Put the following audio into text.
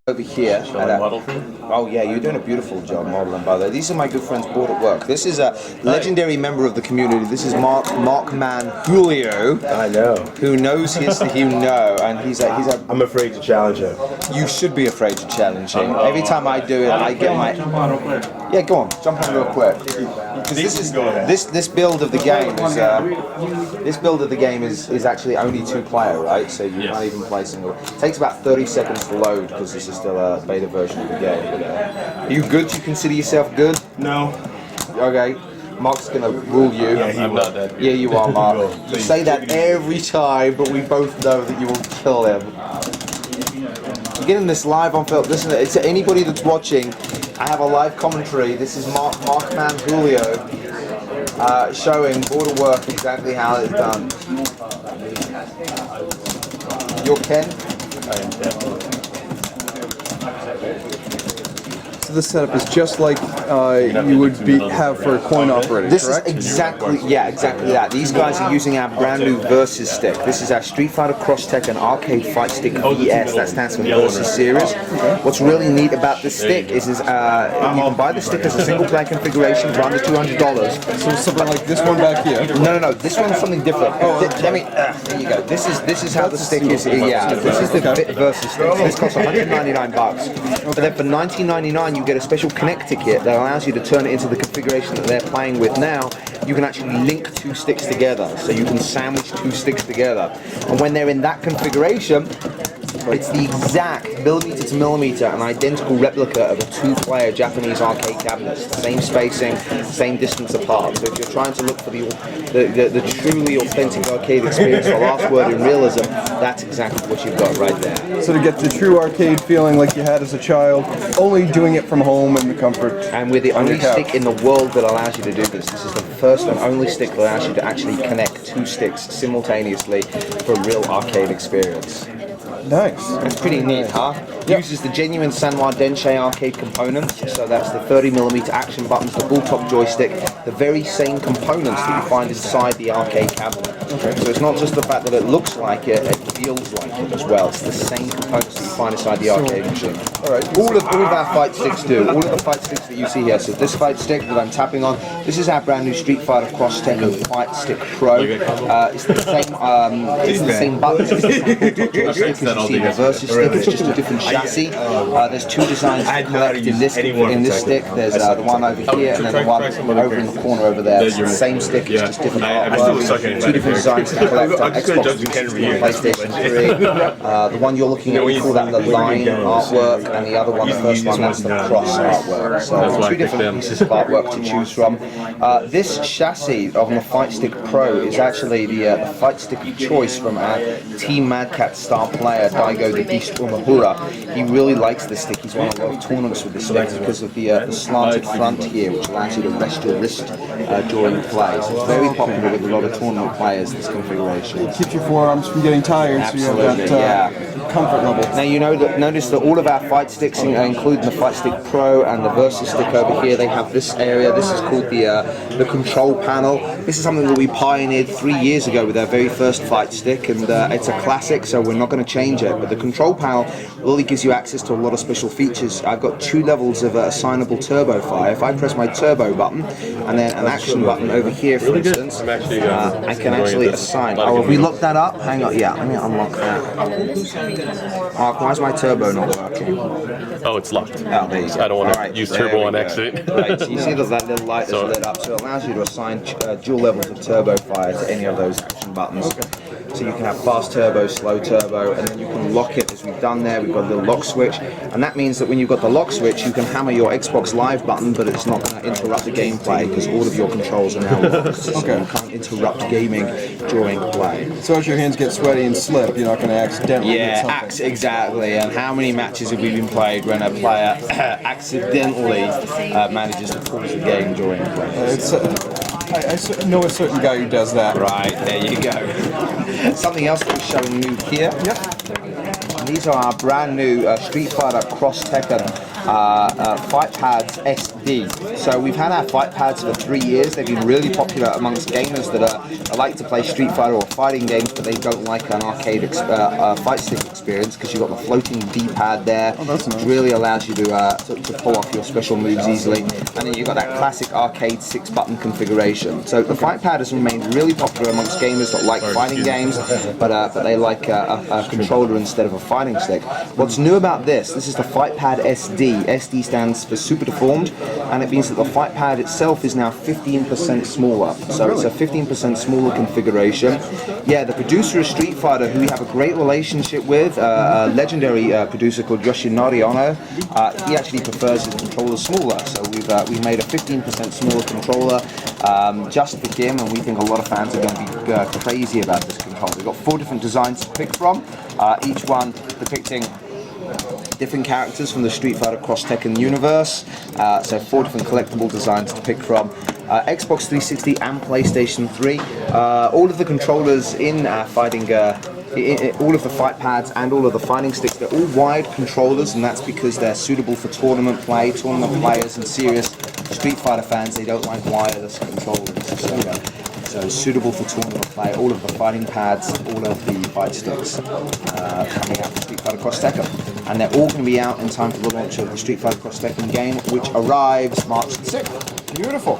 Over here. Oh yeah, you're doing a beautiful job modeling, by the way. These are my good friends Booredatwork. This is a legendary member of the community. This is Markman Julio. I know. Who knows his and he's a. I'm afraid to challenge him. You should be afraid to challenge him. Every time I do it, I get my. Yeah, go on, jump on real quick. This build of the game is actually only 2-player, right? So you can't even play single. It takes about 30 seconds to load because this is still a beta version of the game. Are you good? Do you consider yourself good? No. Okay. Mark's gonna rule you. Yeah, I'm not that. Yeah, you are, Mark. You say that every time, but we both know that you will kill him. You're getting this live on film. Listen, to anybody that's watching, I have a live commentary. This is Markman Julio showing Booredatwork exactly how it's done. You're Ken? I am definitely. So this setup is just like you would have for a coin operator, This correct? is exactly that. These guys are using our brand new Versus stick. This is our Street Fighter X Tekken Arcade FIGHTSTICK V.S. That stands for Versus series. What's really neat about this stick is you can buy the stick as a single player configuration for under $200. So something like this one back here. No. This one's something different. There you go. This is how the stick is. Yeah, this is the Versus stick. So this costs $199. But then for $19.99 you get a special connector kit that allows you to turn it into the configuration that they're playing with now. You can actually link 2 sticks together, so you can sandwich 2 sticks together. And when they're in that configuration, it's the exact millimeter to millimeter, an identical replica of a 2-player Japanese arcade cabinet. Same spacing, same distance apart. So if you're trying to look for the truly authentic arcade experience, the last word in realism, that's exactly what you've got right there. So to get the true arcade feeling like you had as a child, only doing it from home in the comfort. And we're the only stick in the world that allows you to do this. This is the first and only stick that allows you to actually connect 2 sticks simultaneously for a real arcade experience. Nice. That's pretty neat, huh? Uses the genuine Sanwa Densei arcade components, so that's the 30mm action buttons, the bull-top joystick, the very same components that you find inside the arcade cabinet. Okay. So it's not just the fact that it looks like it, it feels like it as well. It's the same components that you find inside the arcade machine. Alright, all of our fight sticks do. All of the fight sticks that you see here. So this fight stick that I'm tapping on, this is our brand new Street Fighter X Tekken FightStick Pro. It's the same buttons, it's the same bull-top joystick as you see in the Versus stick, it's just a different chassis. There's 2 designs to collect in this stick. There's the one over here and then the one over in the corner over there. It's the same stick, it's just different artwork. 2 different designs to collect on Xbox 360 and PlayStation 3. The one you're looking at, we call that the line artwork, and the other one, the first one, that's the cross artwork. So 2 different pieces of artwork to choose from. This chassis of the FightStick Pro is actually the FightStick choice from our Team Mad Catz star player, Daigo the Beast Umahura. He really likes this stick. He's won a lot of tournaments with this stick because of the slanted front here, which allows you to rest your wrist during play. So it's very popular with a lot of tournament players, this configuration. It keeps your forearms from getting tired, Absolutely, so you have that comfort level. Now you notice that all of our fight sticks, including the FightStick Pro and the Versus stick over here, they have this area. This is called the control panel. This is something that we pioneered 3 years ago with our very first fight stick, and it's a classic, so we're not going to change it. But the control panel really gives you access to a lot of special features. I've got 2 levels of assignable turbo fire. If I press my turbo button and then an action button over here, for instance, I can actually assign. Oh, have we looked that up? Hang on, yeah, let me unlock that. Mark, why is my turbo not working? Oh, it's locked. Oh, there you go. I don't want to use turbo on accident. Right, so you see that little light is lit up, so it allows you to assign dual levels of turbo fire to any of those action buttons. So you can have fast turbo, slow turbo, and then you can lock it as we've done there. We've got a little lock switch, and that means that when you've got the lock switch, you can hammer your Xbox Live button, but it's not going to interrupt the gameplay because all of your controls are now locked. So you can't interrupt gaming during play. So as your hands get sweaty and slip, you're not going to accidentally hit something. Exactly. And how many matches have we been played when a player accidentally manages to pause the game during play? I know a certain guy who does that. Right, there you go. Something else that we're showing you here. Yep. These are our brand new Street Fighter X Tekken FightPads SD. So we've had our fight pads for 3 years. They've been really popular amongst gamers that like to play Street Fighter or fighting games, but they don't like an arcade fight stick experience because you've got the floating D-pad there. Oh, that's nice. Which really allows you to pull off your special moves easily. And then you've got that classic arcade 6-button configuration. So the fight pad has remained really popular amongst gamers that like fighting games, but they like a controller instead of a fighting stick. What's new about this is the FightPad SD. SD stands for Super Deformed, and it means that the fight pad itself is now 15% smaller. So it's a 15% smaller configuration. Yeah, the producer of Street Fighter, who we have a great relationship with, a legendary producer called Yoshinori Ono, he actually prefers his controller smaller. So we've made a 15% smaller controller just for him, and we think a lot of fans are going to be crazy about this controller. We've got 4 different designs to pick from, each one depicting different characters from the Street Fighter X Tekken universe. So 4 different collectible designs to pick from. Xbox 360 and PlayStation 3. All of the controllers in fighting, all of the fight pads and all of the fighting sticks, they're all wired controllers, and that's because they're suitable for tournament tournament players and serious Street Fighter fans. They don't like wireless controllers. So suitable for tournament play, all of the fighting pads, all of the fight sticks coming out for Street Fighter X Tekken. And they're all going to be out in time for the launch of the Street Fighter X Tekken game, which arrives March the 6th. Beautiful.